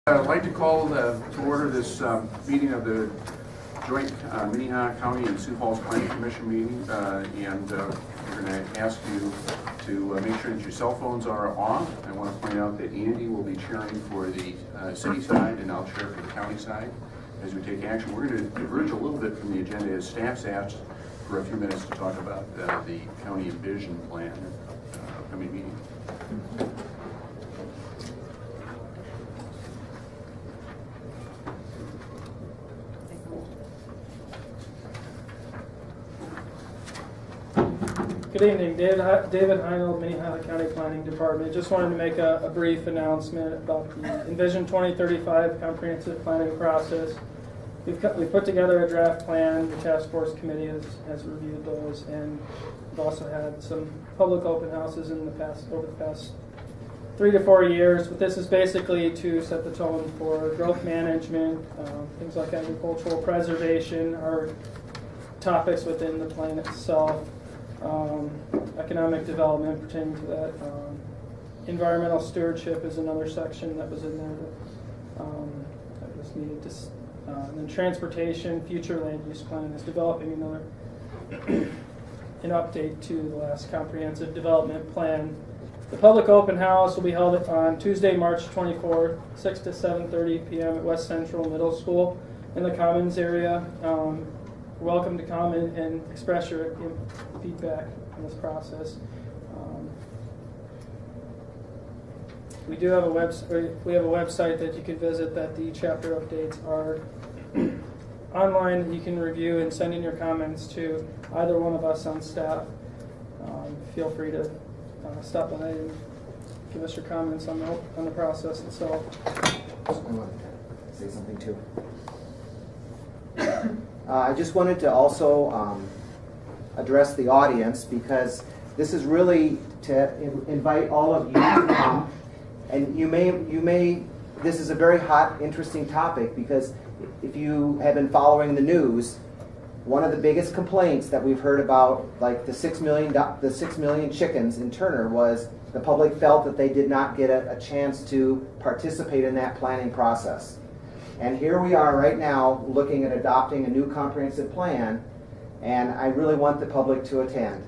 I'd like to call to order this meeting of the joint Minnehaha County and Sioux Falls Planning Commission meeting, and we're going to ask you to make sure that your cell phones are off. I want to point out that Andy will be chairing for the city side, and I'll chair for the county side as we take action. We're going to diverge a little bit from the agenda as staff's asked for a few minutes to talk about the county vision plan upcoming meeting. Good evening, David Heinold, Minnehaha County Planning Department. Just wanted to make a brief announcement about the Envision 2035 comprehensive planning process. We've put together a draft plan. The task force committee has reviewed those, and we've also had some public open houses over the past 3 to 4 years. But this is basically to set the tone for growth management, things like agricultural preservation are topics within the plan itself. Economic development pertaining to that. Environmental stewardship is another section that was in there that just needed to. And then transportation, future land use plan is developing an update to the last comprehensive development plan. The public open house will be held on Tuesday, March 24th, 6 to 7:30 p.m. at West Central Middle School in the Commons area. Welcome to come and express your feedback on this process. We do have a website that you can visit that the chapter updates are online that you can review and send in your comments to either one of us on staff. Feel free to stop by and give us your comments on the process itself. I want to say something too. I just wanted to also address the audience, because this is really to invite all of you to come. And you may, this is a very hot, interesting topic, because if you have been following the news, one of the biggest complaints that we've heard about, like the 6 million chickens in Turner, was the public felt that they did not get a chance to participate in that planning process. And here we are right now looking at adopting a new comprehensive plan, and I really want the public to attend,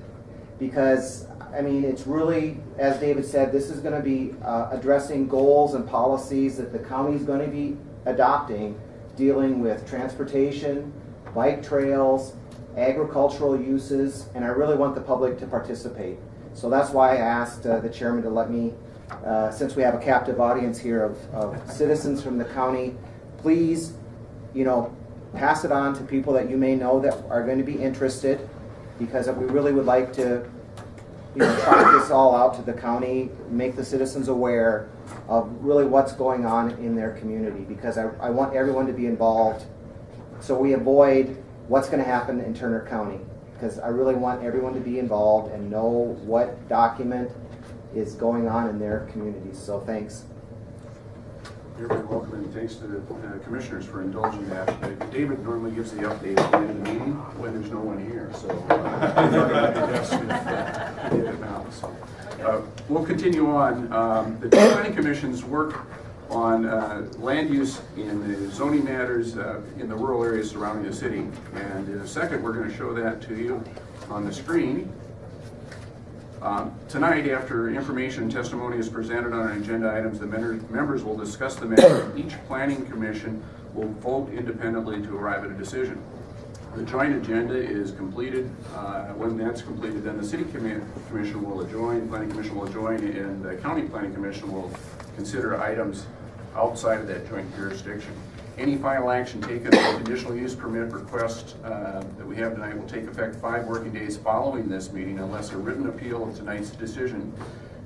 because I mean, it's really, as David said, this is going to be addressing goals and policies that the county is going to be adopting, dealing with transportation, bike trails, agricultural uses, and I really want the public to participate. So that's why I asked the chairman to let me, since we have a captive audience here of citizens from the county, please, pass it on to people that you may know that are going to be interested, because we really would like to try this all out to the county, make the citizens aware of really what's going on in their community, because I want everyone to be involved so we avoid what's going to happen in Turner County, because I really want everyone to be involved and know what document is going on in their communities. So thanks. You're very welcome, and thanks to the commissioners for indulging that. David normally gives the update at the end of the meeting when there's no one here, so we'll continue on. The planning commission's work on land use in the zoning matters in the rural areas surrounding the city, and in a second we're going to show that to you on the screen. Tonight, after information and testimony is presented on agenda items, the members will discuss the matter. Each planning commission will vote independently to arrive at a decision. The joint agenda is completed. When that's completed, then the city commission will adjourn, planning commission will adjourn, and the county planning commission will consider items outside of that joint jurisdiction. Any final action taken on the conditional use permit request that we have tonight will take effect 5 working days following this meeting, unless a written appeal of tonight's decision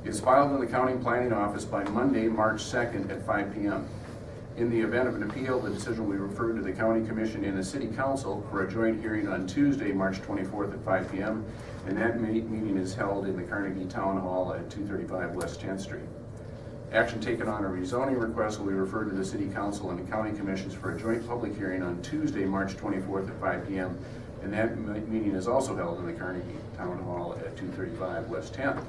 is filed in the county planning office by Monday, March 2nd at 5 p.m. In the event of an appeal, the decision will be referred to the county commission and the city council for a joint hearing on Tuesday, March 24th at 5 p.m. And that meeting is held in the Carnegie Town Hall at 235 West 10th Street. Action taken on a rezoning request will be referred to the City Council and the County Commissions for a joint public hearing on Tuesday, March 24th at 5 p.m. And that meeting is also held in the Carnegie Town Hall at 235 West 10th.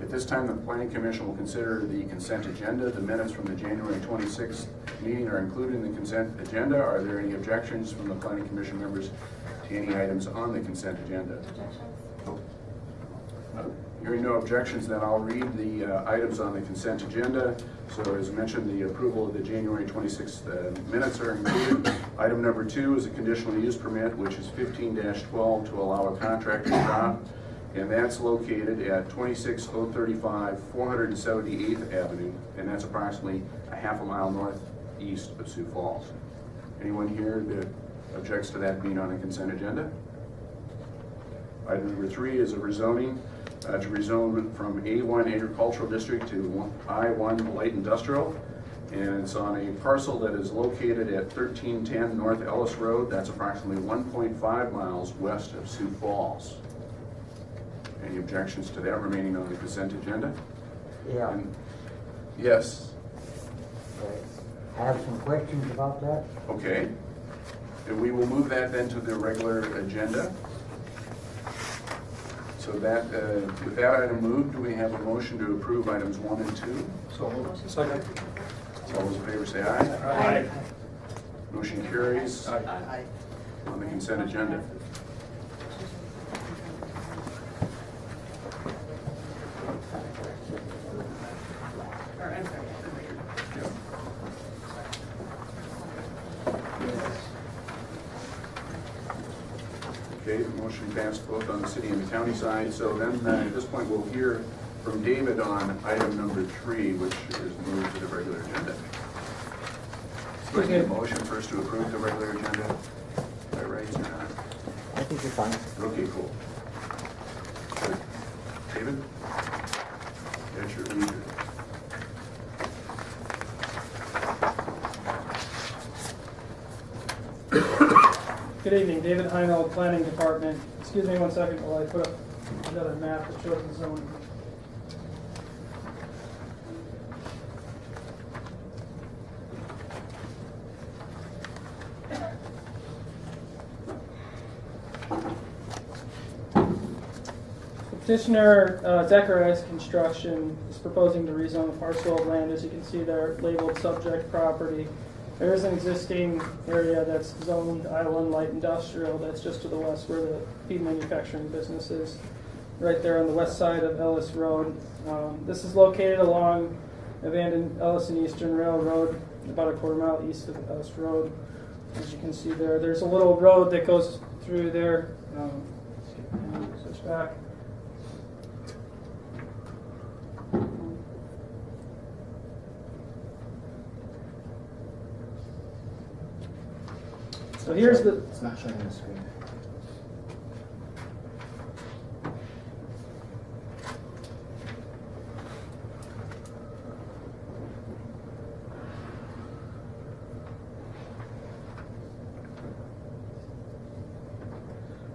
At this time, the Planning Commission will consider the consent agenda. The minutes from the January 26th meeting are included in the consent agenda. Are there any objections from the Planning Commission members to any items on the consent agenda? Hearing no objections, then I'll read the items on the consent agenda. So as mentioned, the approval of the January 26th minutes are included. Item number 2 is a conditional use permit, which is 15-12 to allow a contractor shop, and that's located at 26035 478th Avenue, and that's approximately a half a mile northeast of Sioux Falls. Anyone here that objects to that being on the consent agenda? Item number 3 is a rezoning. To rezone from A1 Agricultural District to I1 Light Industrial. And it's on a parcel that is located at 1310 North Ellis Road. That's approximately 1.5 miles west of Sioux Falls. Any objections to that remaining on the consent agenda? Yeah. Yes. I have some questions about that. Okay. And we will move that then to the regular agenda. So that, with that item moved, do we have a motion to approve items 1 and 2? So moved. Second. All those in favor say aye. Aye. Motion carries Aye. on the consent agenda. Okay, the motion passed both on the city and the county side. So then at this point we'll hear from David on item number 3, which is moved to the regular agenda. Do I need a motion first to approve the regular agenda? Am I right or not? I think you're fine. Okay, cool. Good. David? That's your leader. Good evening, David Heinold, Planning Department. Excuse me one second while I put up another map that shows the zone. Petitioner Zacharias Construction is proposing to rezone a parcel of land. As you can see there, labeled subject property. There is an existing area that's zoned I1 Light Industrial that's just to the west where the feed manufacturing business is, right there on the west side of Ellis Road. This is located along abandoned Ellis and Eastern Railroad, about a quarter mile east of Ellis Road. As you can see there, there's a little road that goes through there. Switch back. So here's the. It's not showing on the screen.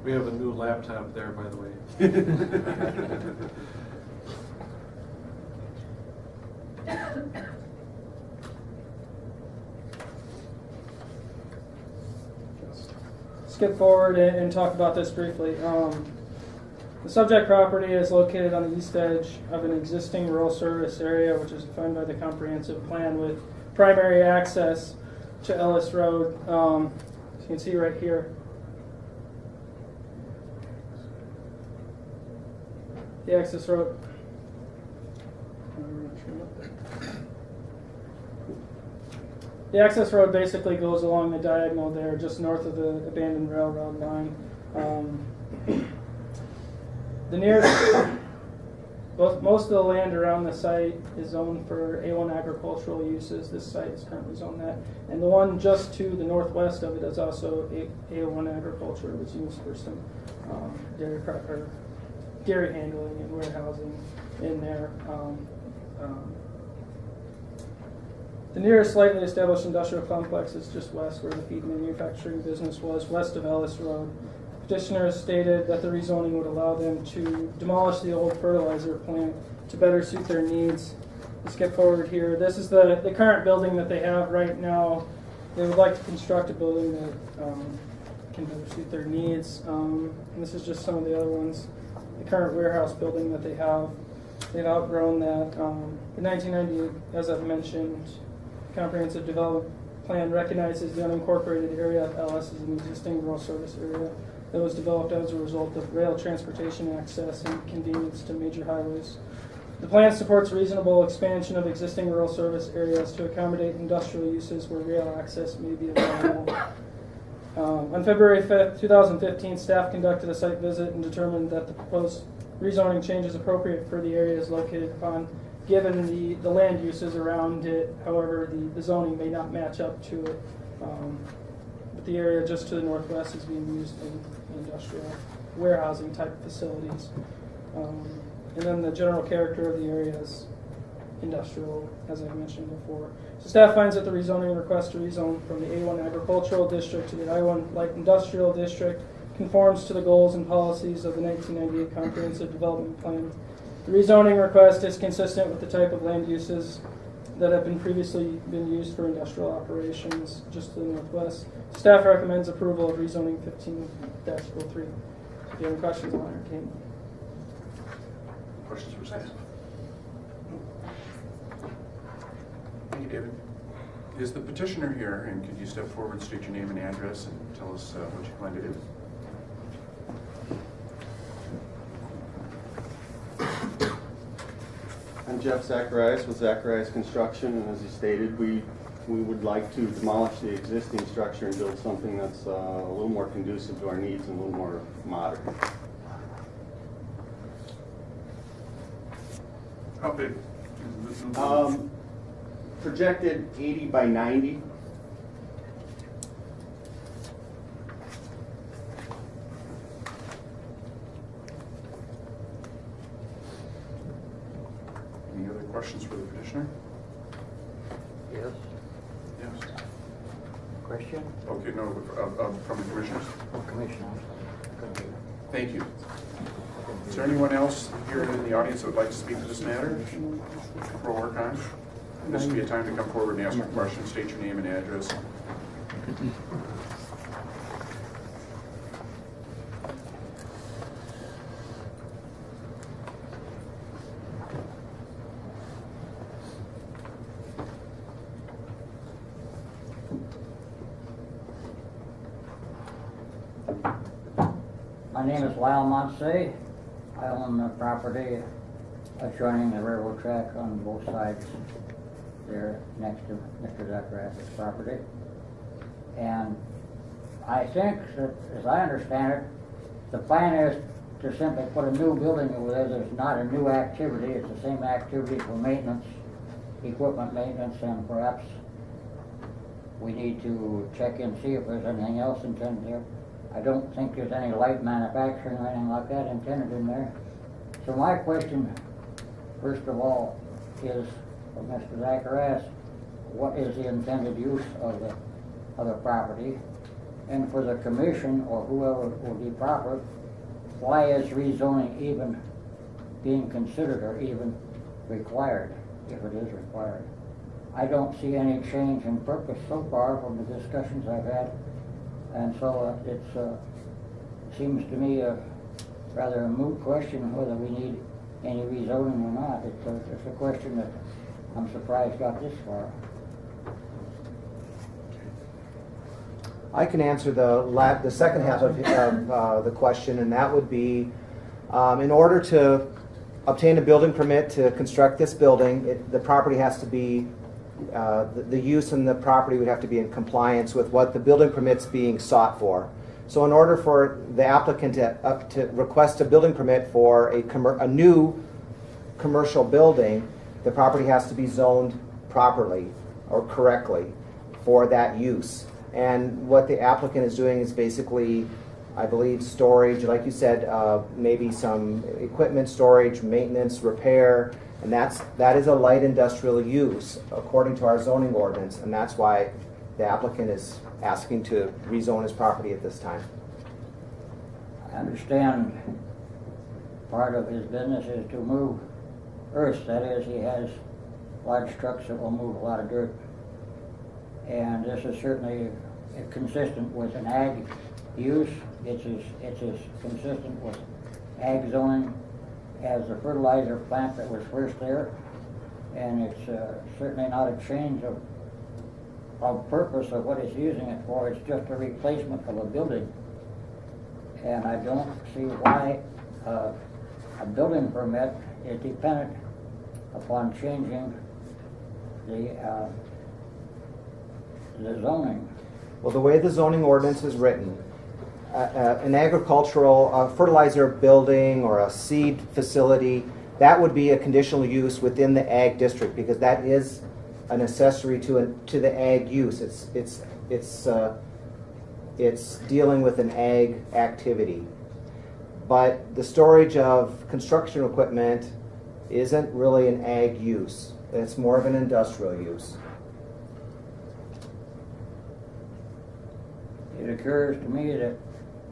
We have a new laptop there, by the way. Skip forward and talk about this briefly. The subject property is located on the east edge of an existing rural service area, which is defined by the comprehensive plan with primary access to Ellis Road. As you can see right here. The access road. The access road basically goes along the diagonal there, just north of the abandoned railroad line. The nearest, most of the land around the site is zoned for A1 agricultural uses. This site is currently zoned that. And the one just to the northwest of it is also A1 agriculture, which is used for some dairy handling and warehousing in there. The nearest slightly established industrial complex is just west where the feed manufacturing business was, west of Ellis Road. Petitioners stated that the rezoning would allow them to demolish the old fertilizer plant to better suit their needs. Let's skip forward here. This is the current building that they have right now. They would like to construct a building that can better suit their needs. And this is just some of the other ones. The current warehouse building that they have. they've outgrown that. In 1998, as I've mentioned, Comprehensive Development Plan recognizes the unincorporated area of Ellis as an existing rural service area that was developed as a result of rail transportation access and convenience to major highways. The plan supports reasonable expansion of existing rural service areas to accommodate industrial uses where rail access may be available. On February 5th, 2015, staff conducted a site visit and determined that the proposed rezoning change is appropriate for the areas located upon, given the land uses around it. However, the zoning may not match up to it. But the area just to the northwest is being used in industrial warehousing type facilities. And then the general character of the area is industrial, as I mentioned before. So staff finds that the rezoning request to rezone from the A1 agricultural district to the I1 light industrial district conforms to the goals and policies of the 1998 Comprehensive Development Plan. The rezoning request is consistent with the type of land uses that have previously been used for industrial operations just to the northwest. Staff recommends approval of rezoning 15-03. If you have any questions, I'll entertain them. Questions for staff? Thank you, David. Is the petitioner here, and could you step forward, state your name and address, and tell us what you plan to do? I'm Jeff Zacharias with Zacharias Construction, and as he stated, we would like to demolish the existing structure and build something that's a little more conducive to our needs and a little more modern. How big is this? Projected 80 by 90. Any other questions for the petitioner? Yes. Yes. Question? Okay, no, from the commissioners? Oh, Commissioner. Couldn't hear. Thank you. Is there anyone else here in the audience that would like to speak to this matter for work on? This would be a time to come forward and ask your question, state your name and address. My name is Lyle Montsey. I own the property adjoining the railroad track on both sides there next to Mr. Zacharias' property. And I think that, as I understand it, the plan is to simply put a new building over there. There's not a new activity. It's the same activity for maintenance, equipment maintenance, and perhaps we need to check and see if there's anything else intended there. I don't think there's any light manufacturing or anything like that intended in there. So my question, first of all, is for Mr. Zacharias, what is the intended use of the property? And for the commission, or whoever will be proper, why is rezoning even being considered or even required, if it is required? I don't see any change in purpose so far from the discussions I've had. And so it seems to me a rather a moot question whether we need any rezoning or not. It's a question that I'm surprised got this far. I can answer the second half of the question, and that would be, in order to obtain a building permit to construct this building, the property has to be, the use in the property would have to be in compliance with what the building permit's being sought for. So in order for the applicant to request a building permit for a new commercial building, the property has to be zoned properly or correctly for that use. And what the applicant is doing is basically, I believe, storage, like you said, maybe some equipment storage, maintenance, repair, and that is a light industrial use according to our zoning ordinance, and that's why the applicant is asking to rezone his property at this time. I understand part of his business is to move earth. That is, he has large trucks that will move a lot of dirt. And this is certainly consistent with an ag use. It's as consistent with ag zoning as the fertilizer plant that was first there, and it's certainly not a change of purpose of what it's using it for. It's just a replacement of a building. And I don't see why a building permit is dependent upon changing the zoning. Well, the way the zoning ordinance is written, an agricultural fertilizer building or a seed facility, that would be a conditional use within the ag district, because that is an accessory to the ag use. It's dealing with an ag activity. But the storage of construction equipment isn't really an ag use. It's more of an industrial use. It occurs to me that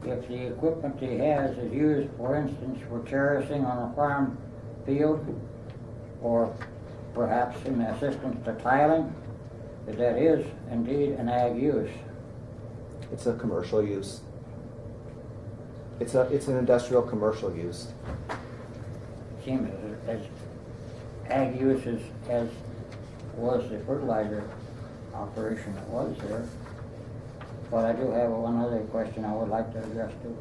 if the equipment he has is used, for instance, for terracing on a farm field, or perhaps in assistance to tiling, that is indeed an ag use. It's a commercial use. It's an industrial commercial use. Seems as ag use as was the fertilizer operation that was there. But I do have one other question I would like to address to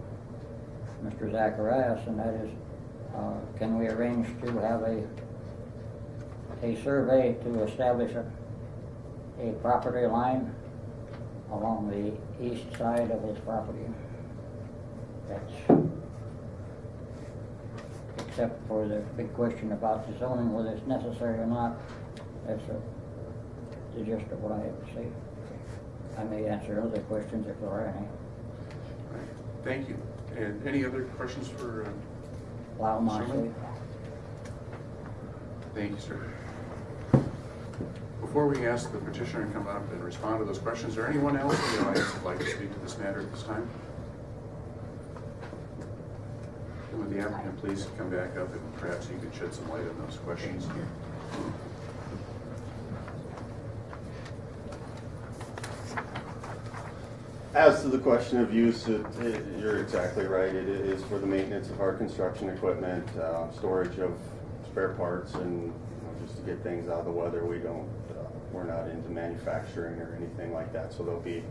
Mr. Zacharias, and that is, can we arrange to have a survey to establish a property line along the east side of his property? That's, except for the big question about the zoning, whether it's necessary or not, that's the gist of what I have to say. I may answer other questions if there are any. Right. Thank you. And any other questions for Lyle Sherman? Moxley. Thank you, sir. Before we ask the petitioner to come up and respond to those questions, is there anyone else in the audience who'd like to speak to this matter at this time? And would the applicant please come back up and perhaps you could shed some light on those questions? As to the question of use, you're exactly right. It is for the maintenance of our construction equipment, storage of spare parts, and just to get things out of the weather. We're not into manufacturing or anything like that, so there'll be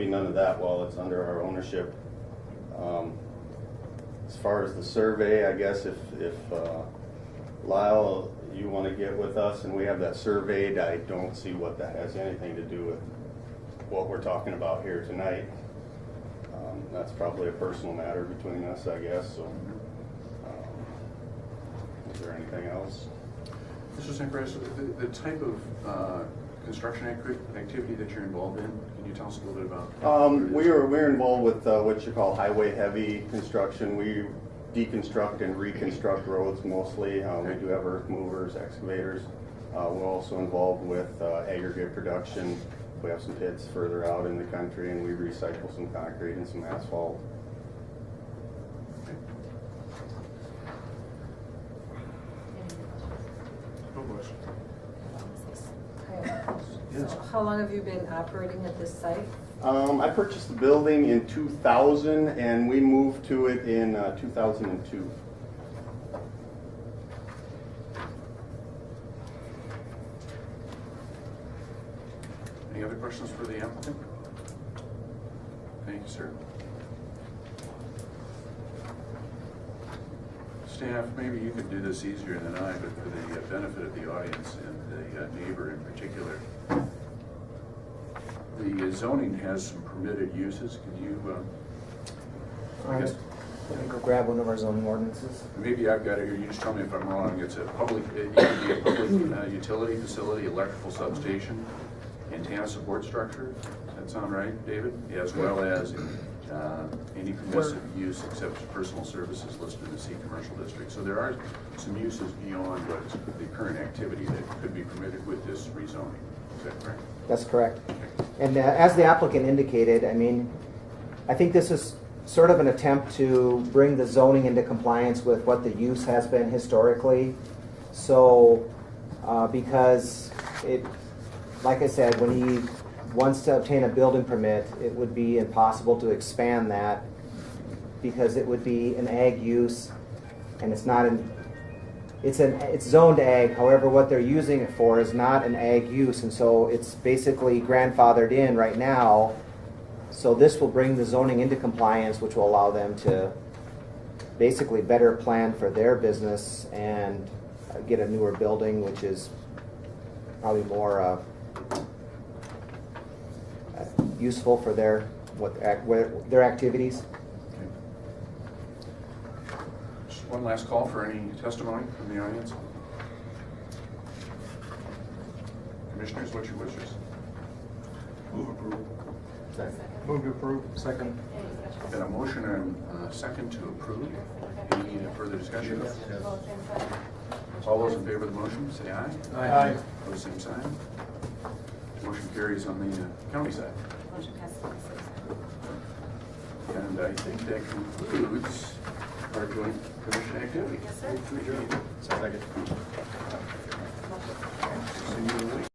none of that while it's under our ownership. As far as the survey, I guess if Lyle, you want to get with us and we have that surveyed, I don't see what that has anything to do with what we're talking about here tonight. That's probably a personal matter between us, I guess. So, is there anything else? Mr. Zacharias, the type of construction activity that you're involved in, can you tell us a little bit about that? We're involved with what you call highway heavy construction. We deconstruct and reconstruct roads mostly. We do have earth movers, excavators. We're also involved with aggregate production. We have some pits further out in the country, and we recycle some concrete and some asphalt. No question. So how long have you been operating at this site? I purchased the building in 2000, and we moved to it in 2002. Any other questions for the applicant? Thank you, sir. Staff, maybe you could do this easier than I, but for the benefit of the audience and the neighbor in particular. The zoning has some permitted uses. Can you, I guess, Let me go grab one of our zoning ordinances. maybe I've got it here. You just tell me if I'm wrong. It's a public, it can be a public utility facility, electrical substation, antenna support structure. Does that sound right, David? As well as any permissive use except for personal services listed in the C commercial district. So there are some uses beyond what is the current activity that could be permitted with this rezoning. Is that correct? That's correct. And as the applicant indicated, I mean, I think this is sort of an attempt to bring the zoning into compliance with what the use has been historically. So, because it, like I said, when he wants to obtain a building permit, it would be impossible to expand that because it would be an ag use, and it's not it's zoned ag. However, what they're using it for is not an ag use, and so it's basically grandfathered in right now. So this will bring the zoning into compliance, which will allow them to basically better plan for their business and get a newer building, which is probably more useful for their activities. Just one last call for any testimony from the audience. Commissioners, what's your wishes? Move approval. Move to approve. Second. Got a motion and a second to approve. Any further discussion? Yes. All those in favor of the motion, say aye. Aye. Pose same sign. Motion carries on the county side. Motion passes on the city side. And I think that concludes our joint commission activity. Yes, sir. Second. See you in a week.